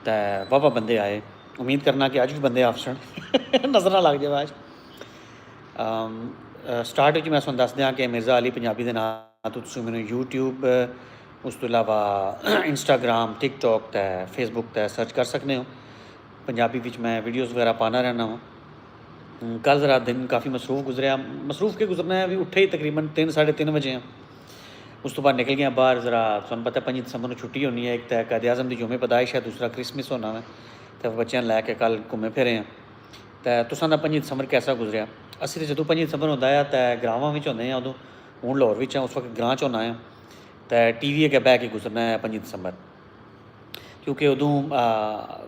तो वाहवा बंदे आए। उम्मीद करना कि अज भी बंदे आफसन नज़र ना लग जाए आज। स्टार्ट में मैं तुहानूं दस दियां कि मिर्ज़ा अली पंजाबी के नाम तो तुसीं मैनूं यूट्यूब उस तो इलावा इंस्टाग्राम टिकटॉक ते फेसबुक ते सर्च कर सकते हो। पंजाबी विच मैं वीडियोज़ वगैरह पाना रहना वा। कल ज़रा दिन काफ़ी मसरूफ़ गुजरिया। मसरूफ़ के गुजरना है, अभी उठे ही तकरीबन 3 साढ़े 3 बजे हैं। उस तो बाद निकल गया बाहर। ज़रा तुहानूं पता 5 दिसंबर को छुट्टी होनी है। एक तो कायदे आज़म की जुमे पैदाइश है, दूसरा क्रिसमिस होना है। तो बच्चों लैके कल घूमे फिरे हैं। तो तुसां दा 5 दिसंबर कैसा गुजरिया? असीं तो जदों 5 दिसंबर होंदा है तो ग्रावां विच होंदे हैं, उदों हुण लाहौर विच उस वक्त ग्रां च होना है। तो टीवी अग्गें बह के गुजरना है 5 दिसंबर, क्योंकि उदों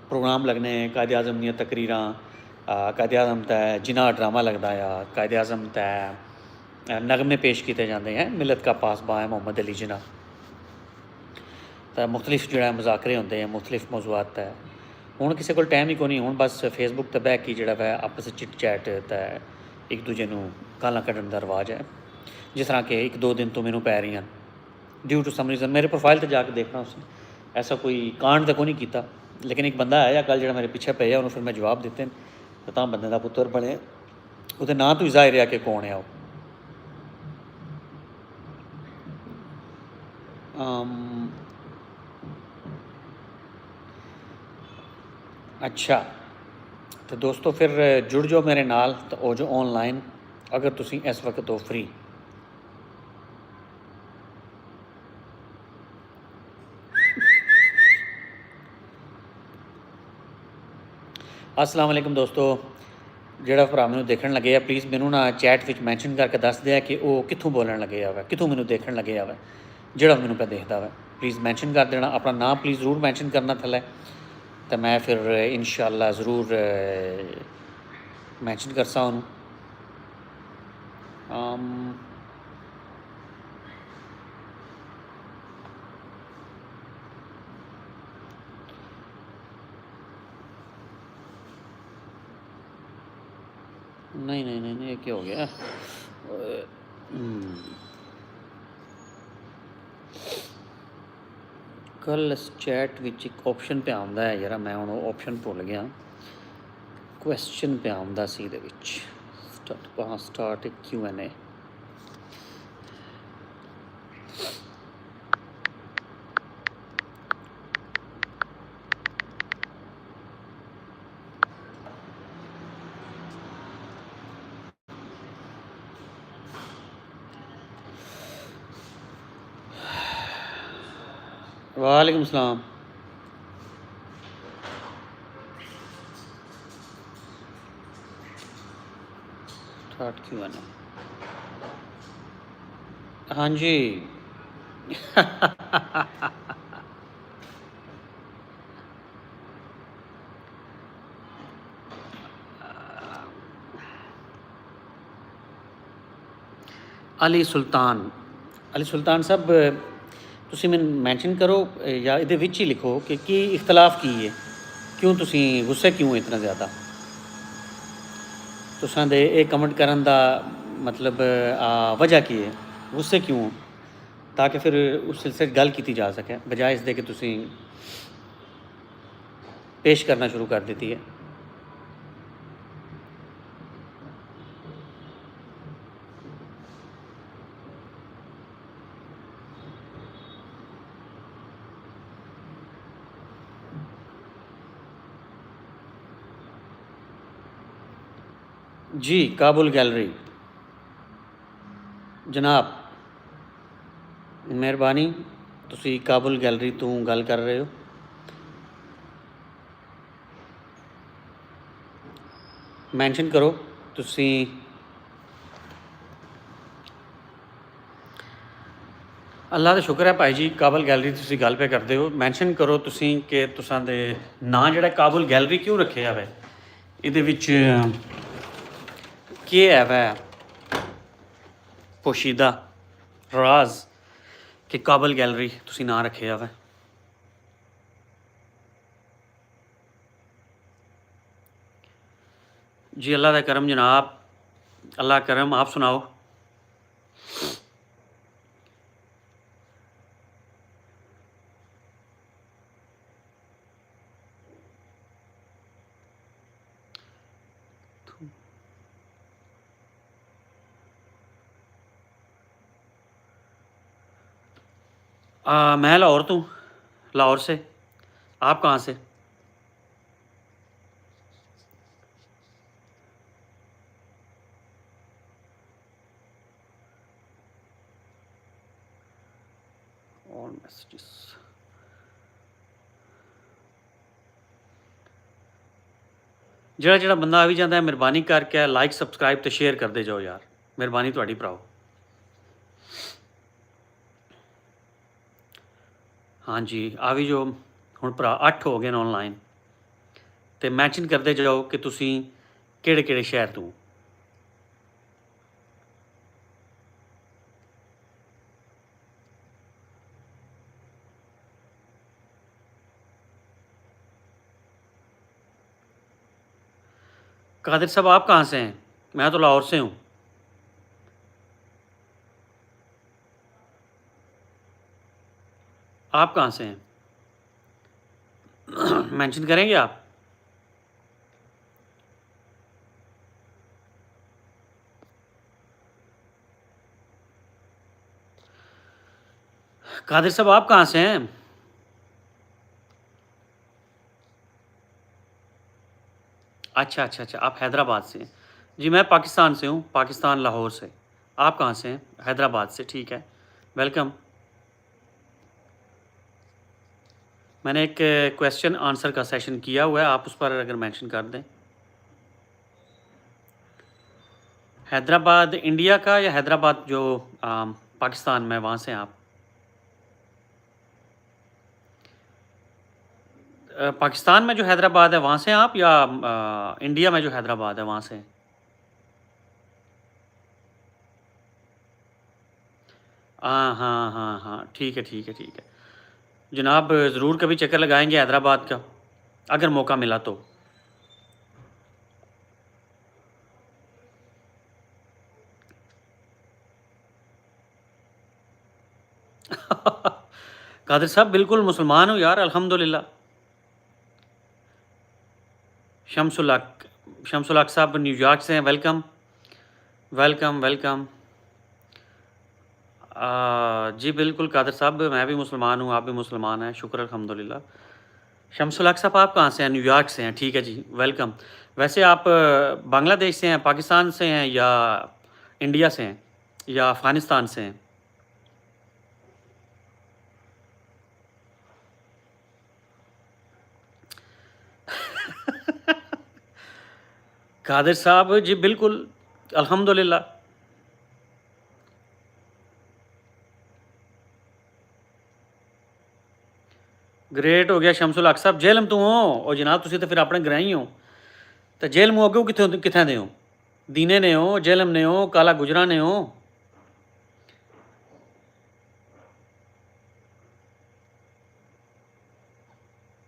प्रोग्राम लगने कायदे आज़म दी तकरीरां, कायदे आज़म ते जिन्ना ड्रामा लगता है, कायदे आज़म ते नगमे पेश किए जाते हैं, मिलत का पासबा है मोहम्मद अली जिन्ना। तो मुख्तलिफ जो मुजाकरे होंगे हैं मुख्तलिफ मौजूआत है। हुण किसी को टाइम ही कोनी, हुण बस फेसबुक ते बह के जोड़ा वै आपस चिट चैट ते एक दूजे नूं गालां कड्ढण दा रवाज है। जिस तरह कि 1-2 दिन तो मैनूं पै रही ड्यू टू सम रीज़न। मेरे प्रोफाइल पर जाके देखना उसने ऐसा कोई कांड तो कोई नहीं किया, लेकिन एक बंदा आया कल जो मेरे पीछे पे उन्होंने फिर मैं जवाब दिते तो तां बंदे का पुत्र बने। वो नाँ तो ही जाहिर है कि कौन है वो। अच्छा तो दोस्तों फिर जुड़ जाओ मेरे नाल तो हो जाओ ऑनलाइन अगर तुसी इस वक्त हो फ्री। अस्सलाम वालेकुम दोस्तों, जोड़ा भरा मैनू देखण लगे आ प्लीज़ मैनू ना चैट विच मैंशन करके दस दिया कि वो कित्थों बोलन लगे आ, कित्थों मैनू देखण लगे आ, जोड़ा मैनू पे देखता वा प्लीज़ मैंशन कर देना। अपना नाम प्लीज़ ज़रूर मैंशन करना थल्ले, तो मैं फिर इंशाअल्लाह ज़रूर मैंशन करसा उन्होंने। नहीं नहीं नहीं नहीं, ये क्या हो गया? कल इस चैट विच एक ऑप्शन पे आंदा है यार, मैं हुण ऑप्शन भुल गया। क्वेश्चन पे आंदा सी दे विच स्टार्ट Q&A। वालेकुम सलाम। Start Q&A। हाँ जी अली सुल्तान साहब तुसी मैनूं मैंशन करो या इहदे विच ही लिखो कि की इख्तलाफ की है, क्यों तुसी गुस्से क्यों इतना ज़्यादा। तुसां दे ये कमेंट करन दा मतलब वजह की है, गुस्से क्यों हो, ताकि फिर उस सिलसिले गल की जा सके, बजाय इसदे कि तुसी पेश करना शुरू कर देती है। जी काबुल गैलरी जनाब, मेहरबानी तुसी काबुल गैलरी तो गल कर रहे हो। मैंशन करो तुसी अल्लाह का शुक्र है भाई जी, काबुल गैलरी तुसी गल पे करते हो। मैंशन करो तुसी कि तुसां दे नाम जोड़ा काबुल गैलरी क्यों रखे है, इहदे विच केह् है वै पोशीदा राज कि काबुल गैलरी तुसी नाम रखे है। जी अल्लाह का करम जनाब, अल्लाह करम, आप सुनाओ। मैं लाहौर तो हूँ, लाहौर से। आप कहाँ से? और मैसेजेस ਜਿਹੜਾ ਜਿਹੜਾ ਬੰਦਾ ਆ ਵੀ ਜਾਂਦਾ ਹੈ, ਮਿਹਰਬਾਨੀ ਕਰਕੇ ਲਾਈਕ ਸਬਸਕ੍ਰਾਈਬ ਤੇ ਸ਼ੇਅਰ ਕਰਦੇ ਜਾਓ ਯਾਰ, ਮਿਹਰਬਾਨੀ ਤੁਹਾਡੀ ਭਰਾਓ। ਹਾਂਜੀ ਆ ਵੀ ਜੋ ਹੁਣ ਭਰਾ 8 ਹੋ ਗਏ ਨੇ ਆਨਲਾਈਨ, ਤੇ ਮੈਂਸ਼ਨ ਕਰਦੇ ਜਾਓ ਕਿ ਤੁਸੀਂ ਕਿਹੜੇ ਕਿਹੜੇ ਸ਼ਹਿਰ ਤੋਂ। कादिर साहब आप कहाँ से हैं? मैं तो लाहौर से हूँ। आप कहाँ से हैं? मेंशन करेंगे आप? कादिर साहब आप कहाँ से हैं? अच्छा अच्छा अच्छा, आप हैदराबाद से हैं। जी मैं पाकिस्तान से हूँ, पाकिस्तान लाहौर से। आप कहाँ से हैं? हैदराबाद से, ठीक है, वेलकम। मैंने एक क्वेश्चन आंसर का सेशन किया हुआ है, आप उस पर अगर मेंशन कर दें। हैदराबाद इंडिया का या हैदराबाद जो पाकिस्तान में, वहाँ से आप? पाकिस्तान में जो हैदराबाद है वहाँ से आप, या इंडिया में जो हैदराबाद है वहाँ से? हाँ हाँ हाँ हाँ, ठीक है ठीक है ठीक है जनाब, ज़रूर कभी चक्कर लगाएंगे हैदराबाद का अगर मौका मिला तो। कादिर साहब बिल्कुल मुसलमान हूँ यार, अल्हम्दुलिल्लाह। शमसुल हक साहब न्यूयॉर्क से हैं, वेलकम वेलकम वेलकम। जी बिल्कुल कादिर साहब, मैं भी मुसलमान हूँ, आप भी मुसलमान हैं, शुक्र अल्हम्दुलिल्लाह। शमसुल हक साहब आप कहाँ से हैं? न्यूयॉर्क से हैं, ठीक है जी, वेलकम। वैसे आप बांग्लादेश से हैं, पाकिस्तान से हैं, या इंडिया से हैं, या अफ़गानिस्तान से हैं? कादिर साहब जी बिल्कुल अल्हम्दुलिल्लाह। ग्रेट हो गया शमसुल हक साहब, जेलम तू हो और जनाब तुसी तो फिर अपने ग्राही हो, तो जेल मुँह अगे कितों कितें दे हो? दीने ने हो, जेलम ने हो, काला गुजरा ने हो?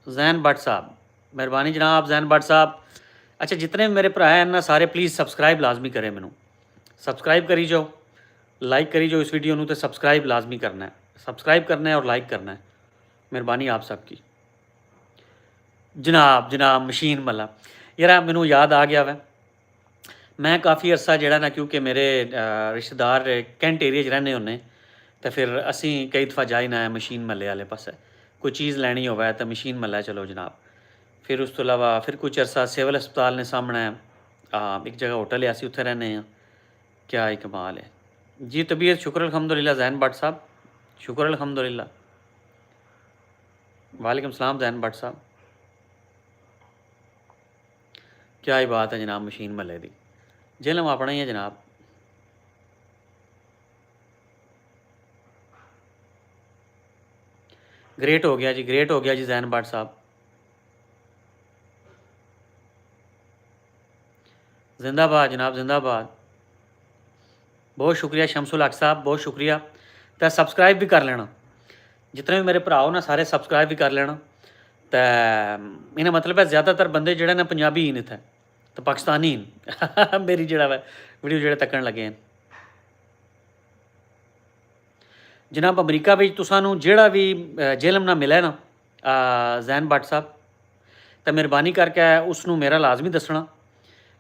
जैन भट्ट साहब, मेहरबानी जनाब जैन भट्ट साहब। अच्छा जितने मेरे भरा हैं ना सारे प्लीज़ सबसक्राइब लाजमी करें, मैनू सबसक्राइब करी जाओ, लाइक करी जाओ इस वीडियो में, तो सबसक्राइब लाजमी करना है, सबसक्राइब करना है और लाइक करना है, मेहरबानी आप सबकी। जनाब जनाब मशीन मल्ला यार, मैनू याद आ गया वै, मैं काफ़ी अरसा जड़ा ना, क्योंकि मेरे रिश्तेदार कैंट एरिया च रैंदे होने, तो फिर असी कई दफ़ा जाई ना मशीन महल्ले आले पासे, कोई चीज़ लैनी होवे तो मशीन महल्ला चलो जनाब। फिर उस तो इलावा फिर कुछ अरसा सिविल हस्पताल ने सामने एक जगह होटल है, असी उत्थे रहने हैं। क्या ही कमाल है जी, तबीयत शुक्र अल्हम्दुलिल्लाह जैन भट्ट साहब, शुक्र अल्हम्दुलिल्लाह। वालेकुम सलाम जैन भट्ट साहब, क्या ही बात है जनाब, मशीन महल्ले दी जेलम अपना ही है जनाब। ग्रेट हो गया जी, ग्रेट हो गया जी जैन भट्ट साहब, जिंदाबाद जनाब जिंदाबाद। बहुत शुक्रिया शमसुल हक साहब, बहुत शुक्रिया। तो सबसक्राइब भी कर लेना, जितने भी मेरे भरा हो ना सारे सबसक्राइब भी कर लेना। तो इन्हें मतलब है ज़्यादातर बंदे जोड़े ना पंजाबी ही इतने, तो पाकिस्तानी ही मेरी जड़ा वै वीडियो जोड़े तकन लगे हैं। जनाब अमरीका में तुसानू जेड़ा भी जेलम ना मिले ना जैन भट्ट साहब, तो मेहरबानी करके उसनू मेरा लाजमी दसना,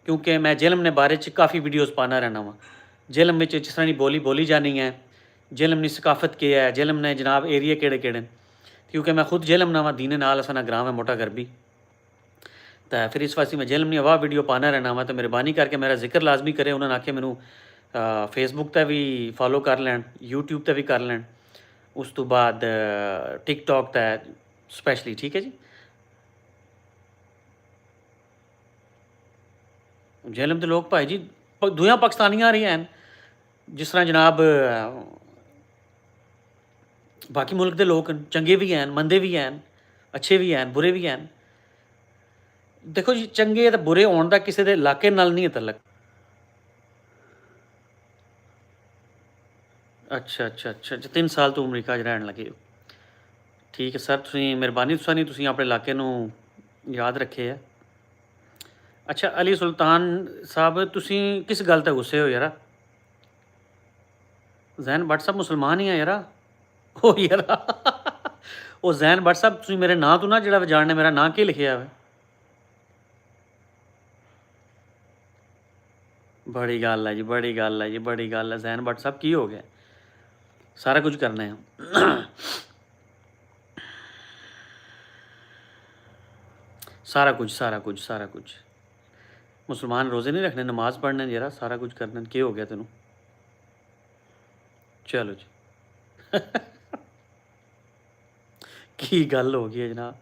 क्योंकि मैं जेलम ने बारे च काफ़ी वीडियोज़ पाना रहना वा। जेलम में जिस तरह की बोली बोली जानी है, जेलम नी सकाफत के है, जेलम ने जनाब एरिए केड़े केड़े, क्योंकि मैं खुद जेलम ना वा दीने नाल असाना ग्राम है मोटा घर भी, तो फिर इस वास्ते मैं जेलम नी वाह वीडियो पाना रहना वा, तो मेहरबानी करके मेरा जिक्र लाजमी करे। उन्होंने आखे मैनू फेसबुक पर भी फॉलो कर लैन, यूट्यूब पर भी कर लैन, उस तो बाद टिकटॉक तै स्पैशली, ठीक है जी। जेलम के लोग भाई जी दुआ पाकिस्तानियां रही हैं, जिस तरह जनाब बाकी मुल्क के लोग चंगे भी हैं, मंदे भी हैं, अच्छे भी हैं, बुरे भी हैं। देखो जी चंगे तो बुरे होने का किसी के इलाके नाल नहीं है तलक। अच्छा अच्छा अच्छा अच्छा 3 साल तो अमरीका रहन लगे हो, ठीक है सर, तुसीं मेहरबानी तुसां तुसीं अपने इलाके नूं याद रखे है। अच्छा अली सुल्तान साहब तुसीं किस गल ते गुस्से हो यारा? जैन भट्ट साहब मुसलमान ही है यारा, ओ यारा ओ जैन भट्ट साहब तुसीं मेरे नां तो ना जिहड़ा जानने मेरा नां की लिखिया है? बड़ी गल है जी, बड़ी गल है जी, बड़ी गल है। जैन भट्ट साहब की हो गया? सारा कुछ करने हैं सारा कुछ सारा कुछ सारा कुछ। मुसलमान रोज़े नहीं रखने, नमाज पढ़ने जरा, सारा कुछ करने, की हो गया तेनों? चलो जी की गल हो गई है जनाब?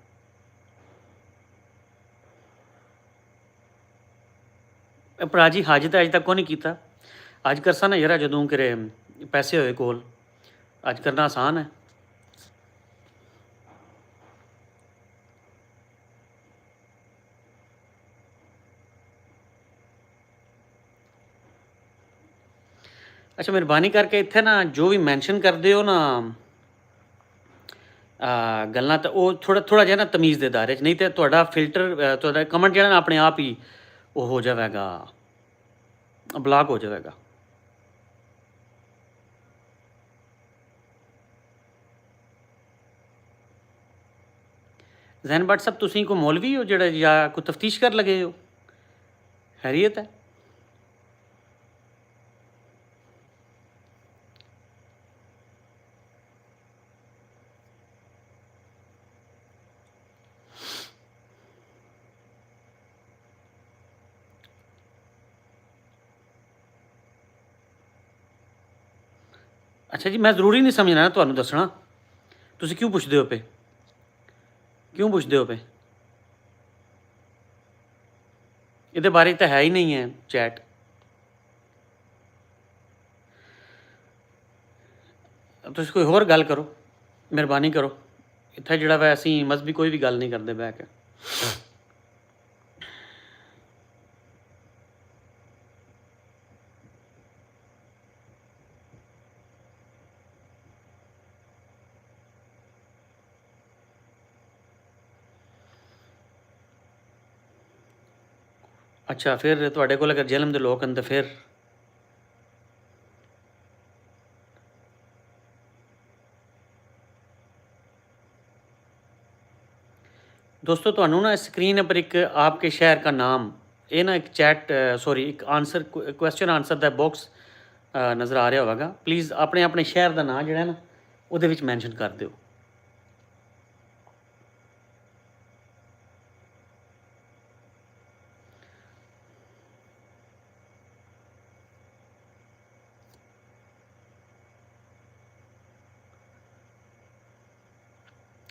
भरा जी हज तो अज तक को नहीं किया, अज करसा ना यार जदों कि पैसे होए कोल, अज करना आसान है। अच्छा मेहरबानी करके इत्थे ना जो भी मैंशन करते हो ना गल्लां, तो वो थोड़ा थोड़ा जिहा ना तमीज़ दे दायरे च, नहीं तो तुहाडा फिल्टर तुहाडा कमेंट जिहड़ा ना अपने आप ही वो हो जाएगा, ब्लॉक हो जाएगा। जैन भट्ट साहब तुसीं कोई मौलवी हो जिहड़ा या कोई तफ्तीश कर लगे हो? खैरियत है? अच्छा जी मैं जरूरी नहीं समझना ना तुहानूं दसना, तुसीं क्यों पुछदे हो पे, क्यों पुछदे हो पे? इहदे बारे तो है ही नहीं है चैट। तुसीं कोई होर गल करो, मेहरबानी करो। इत्थे जिहड़ा वै असीं मजहबी कोई भी गल नहीं करदे बैठ के। अच्छा फिर तुहाडे कोल अगर जेलम दे लोग हन तो फिर दोस्तों तुहानूं ना स्क्रीन पर एक आपके शहर का नाम, ये ना एक चैट सॉरी एक आंसर क्वेश्चन आंसर दा बॉक्स नज़र आ रहा होगा, प्लीज़ अपने अपने शहर का नाम जिहड़ा ना उहदे विच मैंशन कर दिओ।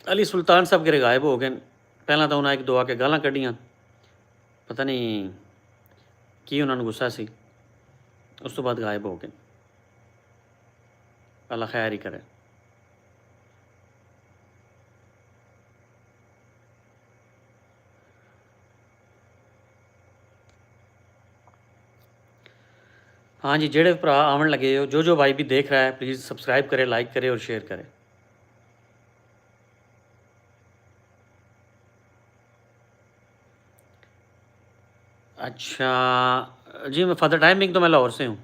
अली सुल्तान साहब गिरे गायब हो गए, पहला तो उन्हें एक दो आके गालां कढ़ियां, पता नहीं की उन्होंने गुस्सा सी, उस तो बाद गायब हो गए। अल्लाह खैर ही करे। हाँ जी जेड़े भरा आवन लगे हो, जो जो भाई भी देख रहा है प्लीज़ सब्सक्राइब करे, लाइक करे और शेयर करे। अच्छा जी मैं फॉर द टाइम बिंग तो मैं लाहौर से हूँ।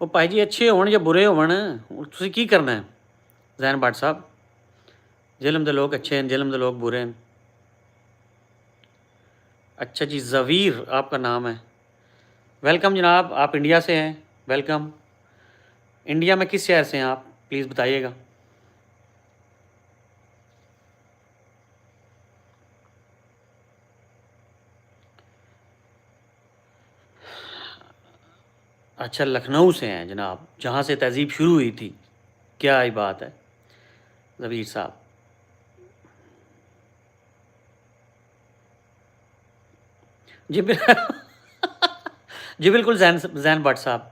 वो भाई जी अच्छे होन या बुरे होवन, तुसीं की करना है जैन भट्ट साहब? जेलम दे लोग अच्छे हैं, जेलम दे लोग बुरे हैं। अच्छा जी, ज़वीर आपका नाम है। वेलकम जनाब, आप इंडिया से हैं, वेलकम। इंडिया में किस शहर से हैं आप, प्लीज़ बताइएगा। अच्छा, लखनऊ से हैं जनाब, जहाँ से तहज़ीब शुरू हुई थी। क्या ही बात है ज़वीर साहब। जी जी बिल्कुल, जैन जैन भट्ट साहब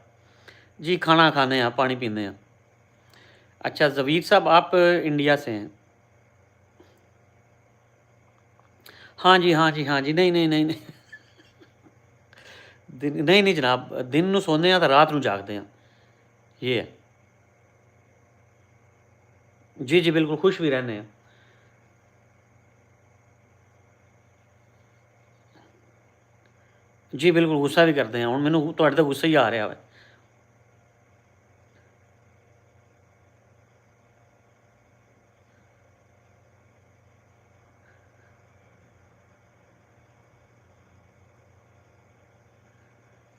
जी, खाना खाने हैं, पानी पीने हैं। अच्छा ज़वीर साहब, आप इंडिया से हैं। हाँ जी, हाँ जी, हाँ जी, नहीं नहीं नहीं नहीं नहीं नहीं जनाब, दिन ਨੂੰ ਸੌਂਦੇ ਆ ਤਾਂ ਰਾਤ ਨੂੰ ਜਾਗਦੇ ਆ, ये है। जी जी बिल्कुल, खुश भी रहने हैं। जी बिल्कुल, गुस्सा भी करते हैं। ਹੁਣ ਮੈਨੂੰ ਤੁਹਾਡੇ ਤੋਂ ਗੁੱਸਾ ਹੀ ਆ ਰਿਹਾ ਵਾ।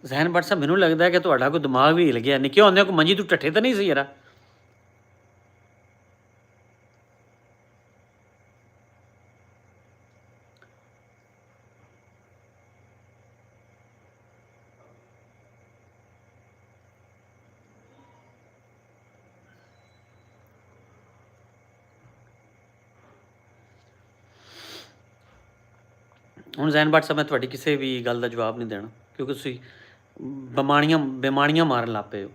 ਜ਼ਹਿਨ ਭੱਟ ਸਾਹਿਬ, ਮੈਨੂੰ ਲੱਗਦਾ ਕਿ ਤੁਹਾਡਾ ਕੋਈ ਦਿਮਾਗ ਵੀ ਹਿਲ ਗਿਆ। ਨਿੱਕੇ ਹੁੰਦਿਆਂ ਕੋਈ ਮੰਜੀ ਤੋਂ ਟੱਠੇ ਤਾਂ ਨਹੀਂ ਸੀ ਯਾਰਾ। ਹੁਣ ਜ਼ਹਿਨ ਭੱਟ ਸਾਹਿਬ, ਮੈਂ ਤੁਹਾਡੀ ਕਿਸੇ ਵੀ ਗੱਲ ਦਾ ਜਵਾਬ ਨਹੀਂ ਦੇਣਾ, ਕਿਉਂਕਿ ਤੁਸੀਂ ਬਿਮਾਰੀਆਂ ਮਾਰਨ ਲੱਗ ਪਏ ਹੋ।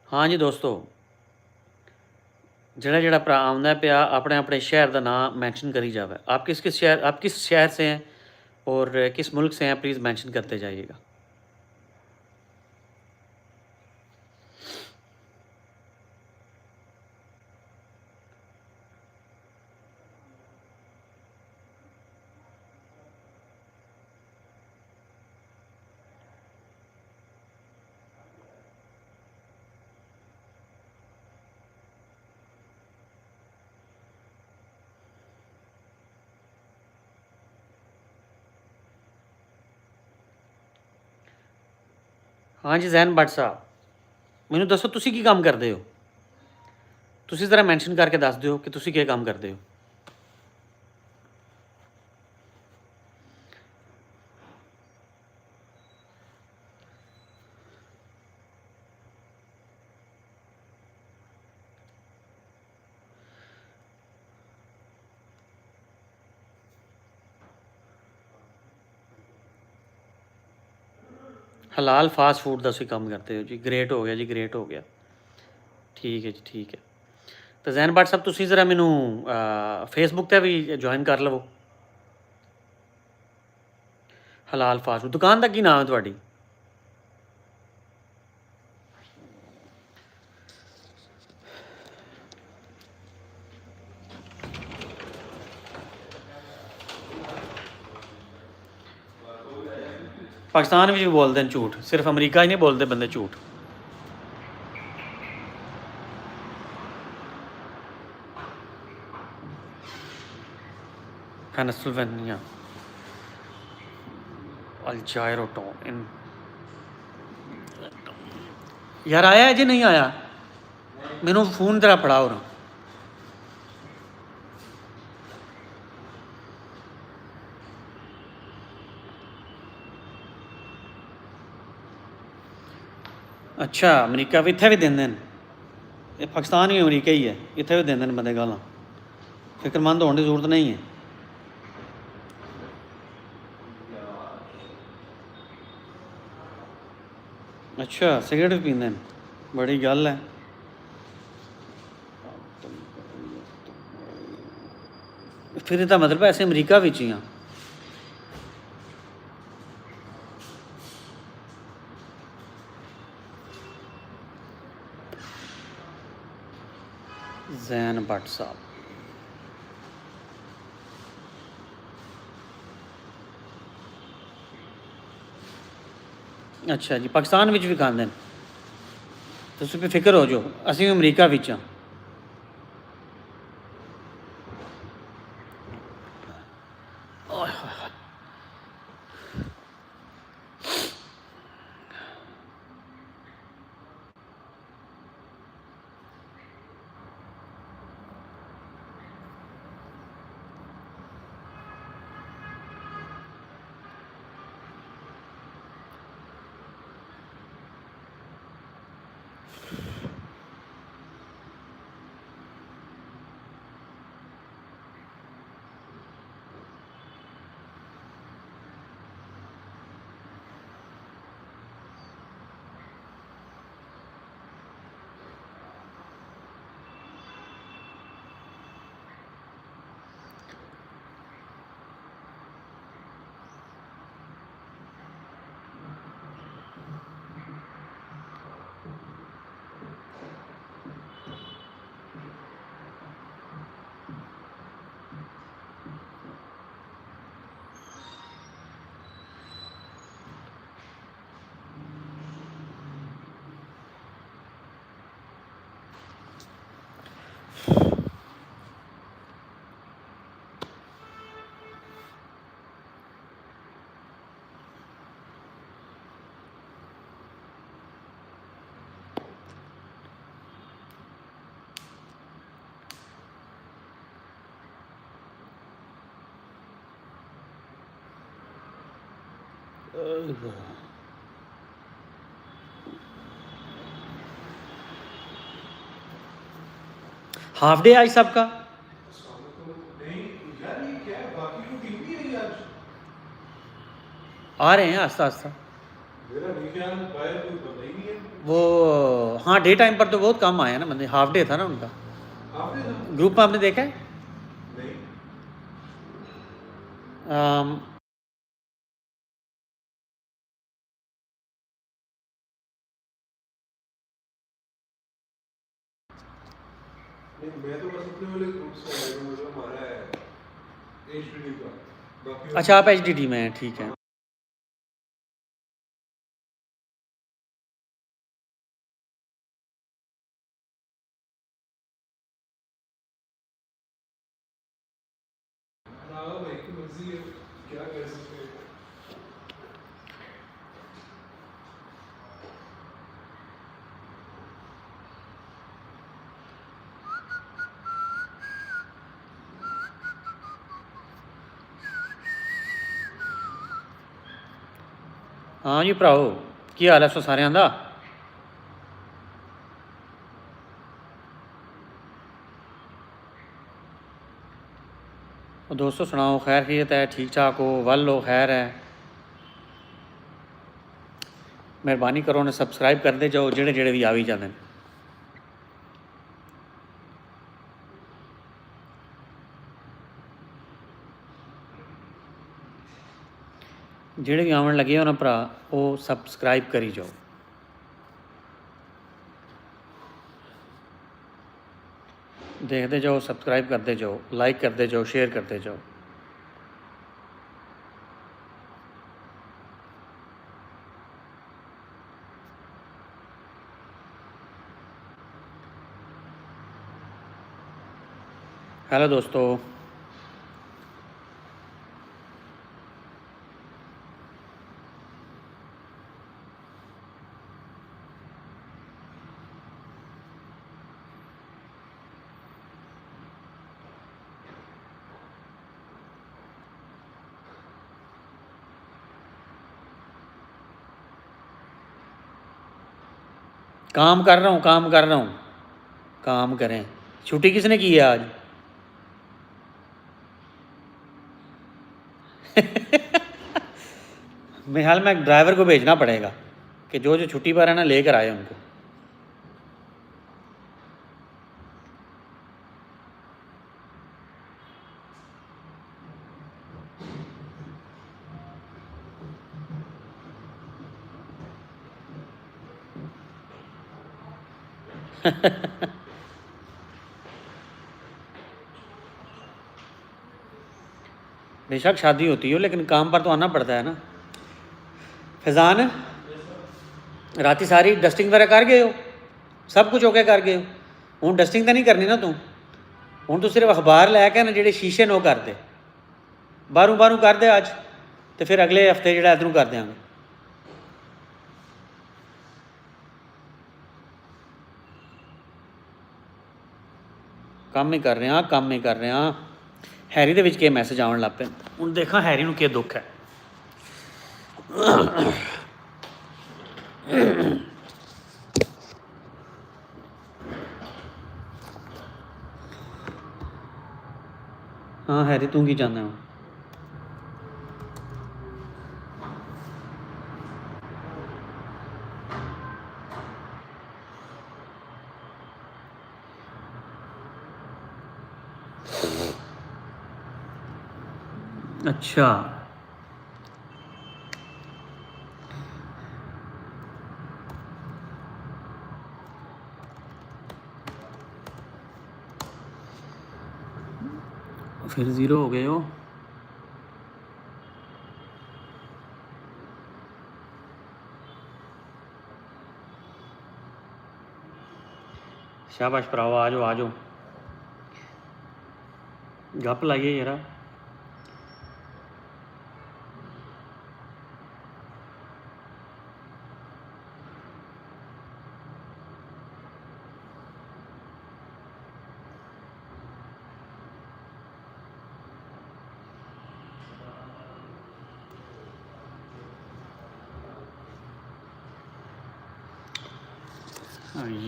हाँ जी दोस्तों, ਜਿਹੜਾ ਜਿਹੜਾ ਭਰਾ ਆਉਂਦਾ ਪਿਆ ਆਪਣੇ ਆਪਣੇ शहर का नाम मैंशन करी जावे। आप किस शहर से हैं और किस मुल्क से हैं, प्लीज़ मैंशन करते जाइएगा। हाँ जी ਜ਼ੈਨ ਭੱਟ ਸਾਹਿਬ, ਮੈਨੂੰ ਦੱਸੋ ਤੁਸੀਂ ਕੀ ਕੰਮ ਕਰਦੇ ਹੋ। ਤੁਸੀਂ ਜ਼ਰਾ ਮੈਂਸ਼ਨ ਕਰਕੇ ਦੱਸ ਦਿਓ ਕਿ ਤੁਸੀਂ ਕੀ ਕੰਮ ਕਰਦੇ ਹੋ। ਹਲਾਲ ਫਾਸਟ ਫੂਡ ਦਾ ਤੁਸੀਂ ਕੰਮ ਕਰਦੇ ਹੋ ਜੀ, ਗ੍ਰੇਟ ਹੋ ਗਿਆ ਜੀ, ਗ੍ਰੇਟ ਹੋ ਗਿਆ। ਠੀਕ ਹੈ ਜੀ, ਠੀਕ ਹੈ। ਤਾਂ ਜ਼ੈਨ ਭੱਟ ਸਾਹਿਬ, ਤੁਸੀਂ ਜ਼ਰਾ ਮੈਨੂੰ ਫੇਸਬੁੱਕ 'ਤੇ ਵੀ ਜੁਆਇਨ ਕਰ ਲਵੋ। ਹਲਾਲ ਫਾਸਟ ਫੂਡ ਦੁਕਾਨ ਦਾ ਕੀ ਨਾਮ ਹੈ ਤੁਹਾਡੀ। ਪਾਕਿਸਤਾਨ ਵਿੱਚ ਵੀ ਬੋਲਦੇ ਨੇ ਝੂਠ, ਸਿਰਫ ਅਮਰੀਕਾ ਹੀ ਨਹੀਂ ਬੋਲਦੇ ਬੰਦੇ ਝੂਠ। ਪੈਨਸਿਲਵੇਨੀਆ, ਅਲਜਾਇਰੋ ਟਾਊਨ ਇਨ। ਯਾਰ ਆਇਆ ਜੇ ਨਹੀਂ ਆਇਆ, ਮੈਨੂੰ ਫੋਨ ਤੇਰਾ ਫੜਾ ਹੋਰ। ਅੱਛਾ, ਅਮਰੀਕਾ ਵੀ ਇੱਥੇ ਵੀ ਦਿੰਦੇ ਨੇ। ਇਹ ਪਾਕਿਸਤਾਨ ਵੀ ਅਮਰੀਕਾ ਹੀ ਹੈ, ਇੱਥੇ ਵੀ ਦਿੰਦੇ ਨੇ ਬੰਦੇ ਗਾਲਾਂ। ਫਿਕਰਮੰਦ ਹੋਣ ਦੀ ਜ਼ਰੂਰਤ ਨਹੀਂ ਹੈ। ਅੱਛਾ, ਸਿਗਰਟ ਵੀ ਪੀਂਦੇ ਨੇ, ਬੜੀ ਗੱਲ ਹੈ। ਫਿਰ ਇਹਦਾ ਮਤਲਬ ਐਸੇ ਅਮਰੀਕਾ ਵਿੱਚ ਹੀ ਆ। ਜ਼ੈਨ ਭੱਟ ਸਾਹਿਬ, अच्छा जी, पाकिस्तान विच भी खांदे न। तुसीं बेफिक्र हो जाओ, असीं भी अमरीका विच हां। ओए होए होए। हाफ डे आज सबका। आ रहे हैं आस्ता आस्ता। वो हाँ, डे टाइम पर तो बहुत कम आए हैं ना बंदे, हाफ डे था ना उनका। ग्रुप में आपने देखा है? अम, मैं तो बस अपने वाले ग्रुप से आया हूँ, जो हमारा है एचडीडी का। बाकी अच्छा, आप एचडीडी में हैं, ठीक है। हाँ भाई की मर्जी है, क्या कर सकते हैं। हाँ जी भराओ, की हाल है सो सारिਆਂ ਦਾ? दोस्तों सुनाओ, खैर खैरियत है, ठीक ठाक हो, वल हो, खैर है? मेहरबानी करो ने सबसक्राइब करते जाओ जेड़े जेड़े भी आ भी जाते हैं। जेड़े भी आवन लगे हो ना भरा, वो सबसक्राइब करी जाओ। देखते जाओ, सब्सक्राइब करते जाओ, लाइक करते जाओ, शेयर करते जाओ। हेलो दोस्तों। काम कर रहा हूँ, काम कर रहा हूँ। काम करें। छुट्टी किसने की है आज? मेरे ख्याल में ड्राइवर को भेजना पड़ेगा कि जो जो छुट्टी पर है ना लेकर आए उनको। बेशक शादी होती हो, लेकिन काम पर तो आना पड़ता है ना। फैज़ान, राती सारी डस्टिंग वगैरह कर गए हो, सब कुछ ओके कर गए हो, हूँ डस्टिंग तो नहीं करनी ना तू, हूँ तू सिर्फ अखबार लैके ना ਜਿਹੜੇ शीशे ने वो कर दे, बाहरों बाहरों कर दे अज, तो फिर अगले हफ्ते जो इधरों कर देंगे। काम ही कर रहे हैं, काम ही कर रहे हैं। हैरी दे विच के मैसेज आवन लग पे, हुण देखा हैरी नूं क्या दुख है। हाँ हैरी तू की चाहना हो? अच्छा फिर ज़ीरो हो गए हो। शाबाश भराओ, आ जाओ आ जाओ, गप लाइए यार।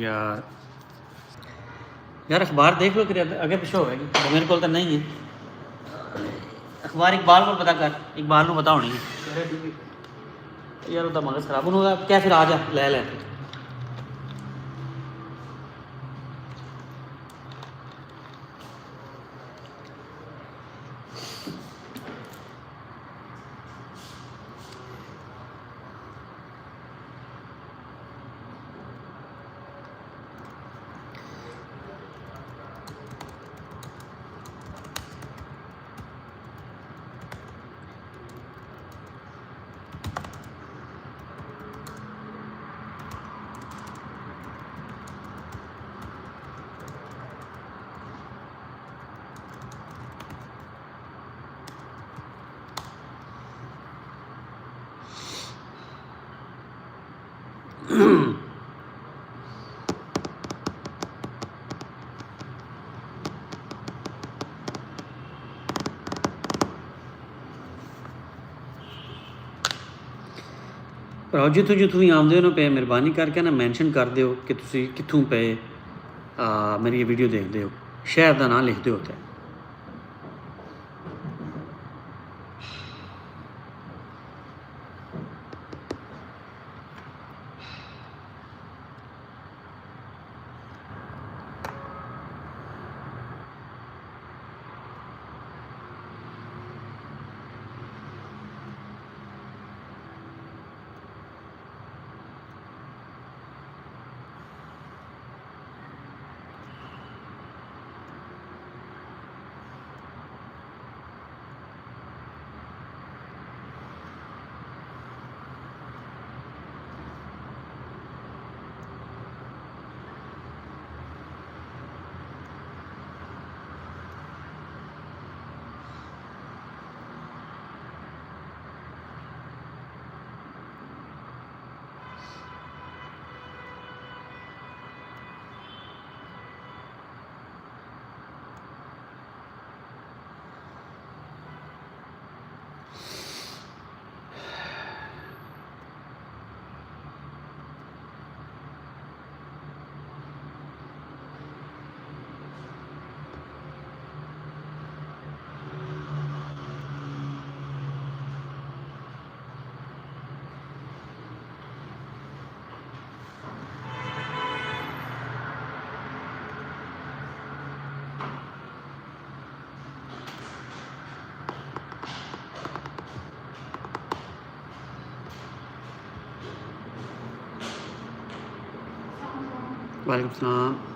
यार यार अखबार देख लो, तेरे अगे पिछे होगी, मेरे को तो नहीं है अखबार। इकबाल को पता कर, इकबाल को पता होनी है यार, उसका मगज खराब होगा क्या। फिर आ जा ले ले। ਭਰਾਓ ਜਿੱਥੋਂ ਤੁਸੀਂ ਆਉਂਦੇ ਹੋ ਨਾ ਪਏ, ਮਿਹਰਬਾਨੀ ਕਰਕੇ ਨਾ ਮੈਂਸ਼ਨ ਕਰ ਦਿਓ ਕਿ ਤੁਸੀਂ ਕਿੱਥੋਂ ਪਏ ਮੇਰੀ ਇਹ ਵੀਡੀਓ ਦੇਖਦੇ ਹੋ, ਸ਼ਹਿਰ ਦਾ ਨਾਂ ਲਿਖ ਦਿਓ ਉੱਥੇ। वालेकुम सलाम।